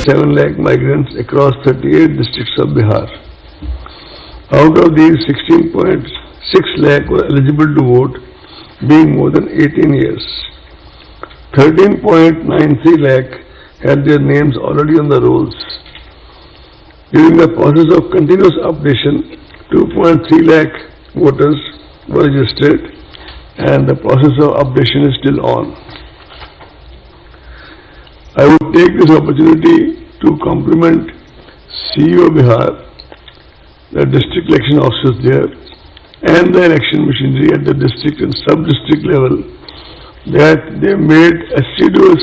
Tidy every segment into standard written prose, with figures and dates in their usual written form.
2.7 lakh migrants across 38 districts of Bihar. Out of these, 16.6 lakh were eligible to vote, being more than 18 years. 13.93 lakh had their names already on the rolls. During the process of continuous updation, 2.3 lakh voters were registered, and the process of updation is still on. I would take this opportunity to compliment CEO Bihar, the district election officers there, and the election machinery at the district and sub-district level, that they made assiduous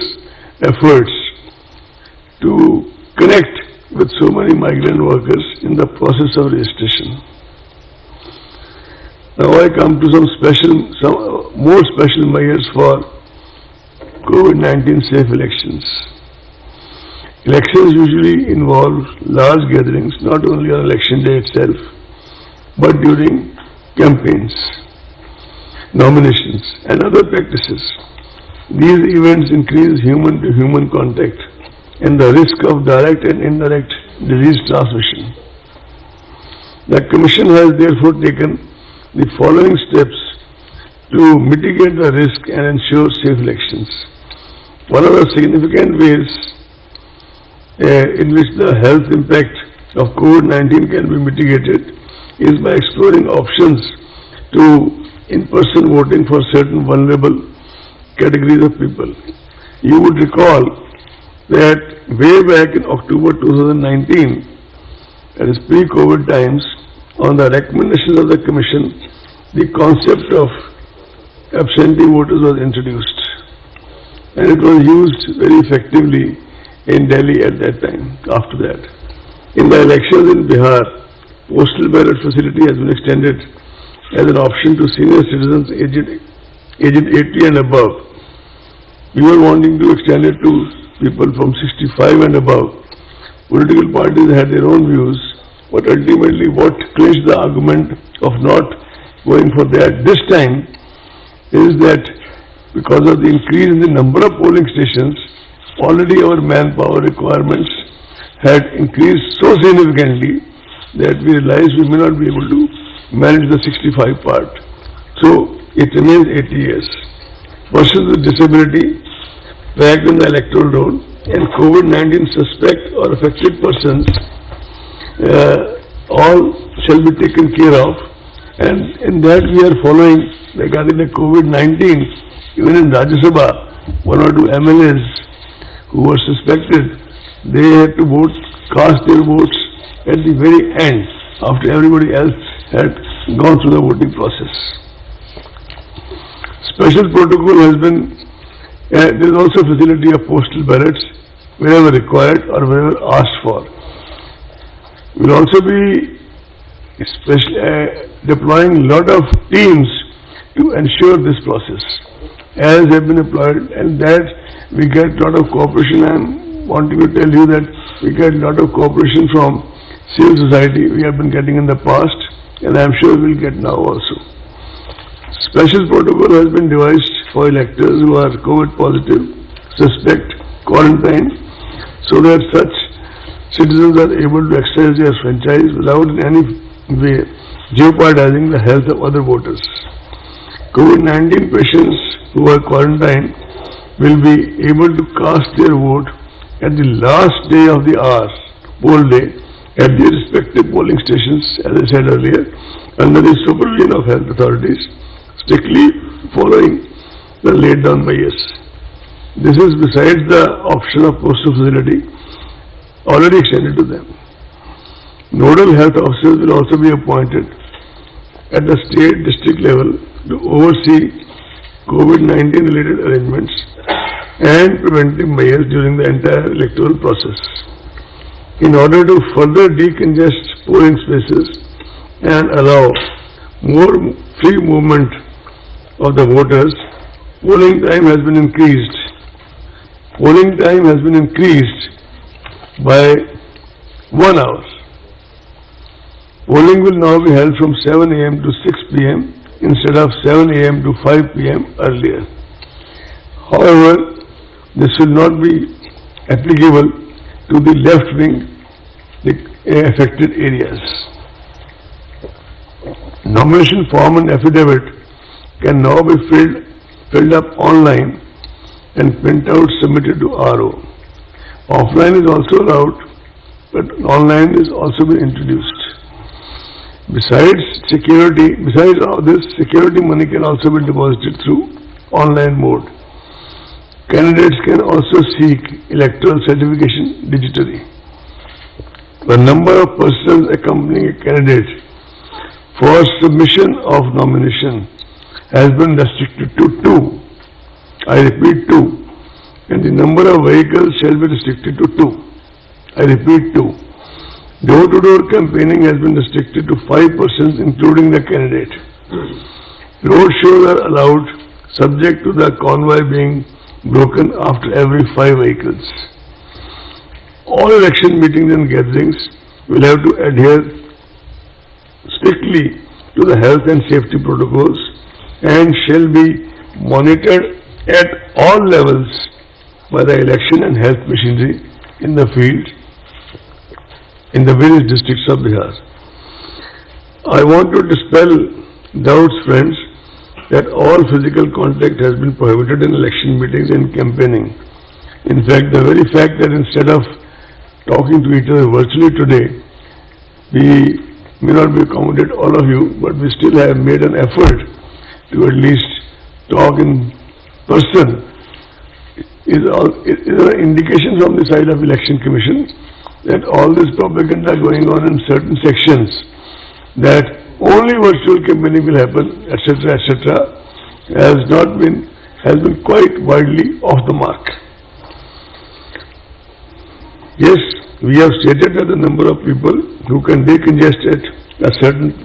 efforts to connect with so many migrant workers in the process of registration. Now I come to some more special measures for COVID-19 safe elections. Elections usually involve large gatherings, not only on election day itself, but during campaigns, nominations, and other practices. These events increase human-to-human contact and the risk of direct and indirect disease transmission. The Commission has therefore taken the following steps to mitigate the risk and ensure safe elections. One of the significant ways in which the health impact of COVID-19 can be mitigated is by exploring options to in-person voting for certain vulnerable categories of people. You would recall that way back in October 2019, that is pre-COVID times, on the recommendations of the Commission, the concept of absentee voters was introduced, and it was used very effectively in Delhi at that time. After that, in the elections in Bihar, postal ballot facility has been extended as an option to senior citizens aged 80 and above. We were wanting to extend it to people from 65 and above. Political parties had their own views, but ultimately what clinched the argument of not going for that this time is that because of the increase in the number of polling stations, already our manpower requirements had increased so significantly that we realized we may not be able to manage the 65 part. So it remains 80 years. Persons with disability tracked in the electoral roll and COVID-19 suspect or affected persons all shall be taken care of, and in that we are following regarding the COVID-19. Even in Rajya Sabha, one or two MLAs who were suspected, they had to cast their votes at the very end after everybody else had gone through the voting process. Special protocol has been, there is also facility of postal ballots wherever required or wherever asked for. We will also be deploying a lot of teams to ensure this process as have been employed, and that we get a lot of cooperation. I am wanting to tell you that we get a lot of cooperation from civil society. We have been getting in the past, and I am sure we will get now also. Special protocol has been devised for electors who are COVID positive, suspect, quarantined, so that such citizens are able to exercise their franchise without in any way jeopardizing the health of other voters. COVID-19 patients who are quarantined will be able to cast their vote at the last day of the hour, poll day, at their respective polling stations, as I said earlier, under the supervision of health authorities, strictly following the laid down measures. This is besides the option of postal facility already extended to them. Nodal health officers will also be appointed at the state district level to oversee COVID-19 related arrangements and preventive measures during the entire electoral process. In order to further decongest polling spaces and allow more free movement of the voters, polling time has been increased. Polling time has been increased by 1 hour. Polling will now be held from 7 a.m. to 6 p.m. instead of 7 a.m. to 5 p.m. earlier. However, this will not be applicable to the left wing affected areas. Nomination form and affidavit can now be filled up online and print-out submitted to RO. Offline is also allowed, but online is also been introduced. Besides all this, security money can also be deposited through online mode. Candidates can also seek electoral certification digitally. The number of persons accompanying a candidate for submission of nomination has been restricted to 2. I repeat 2. And the number of vehicles shall be restricted to 2. I repeat 2. Door-to-door campaigning has been restricted to 5 persons including the candidate. Road shows are allowed subject to the convoy being broken after every 5 vehicles. All election meetings and gatherings will have to adhere strictly to the health and safety protocols and shall be monitored at all levels by the election and health machinery in the field in the various districts of Bihar. I want to dispel doubts, friends, that all physical contact has been prohibited in election meetings and campaigning. In fact, the very fact that instead of talking to each other virtually today, we may not be accommodated all of you, but we still have made an effort to at least talk in person. Is an indication from the side of Election Commission that all this propaganda going on in certain sections, that only virtual campaigning will happen, etc., has been quite widely off the mark. Yes, we have stated that the number of people who can decongest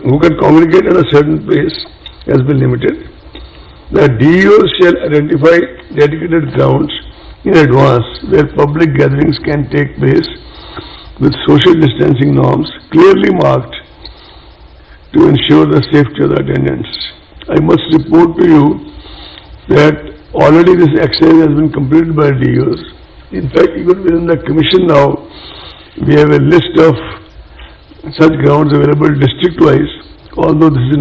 who can congregate at a certain place has been limited. The DEOs shall identify dedicated grounds in advance where public gatherings can take place with social distancing norms clearly marked to ensure the safety of the attendants. I must report to you that already this exercise has been completed by DEOs. In fact, even within the commission now, we have a list of such grounds available district-wise, although this is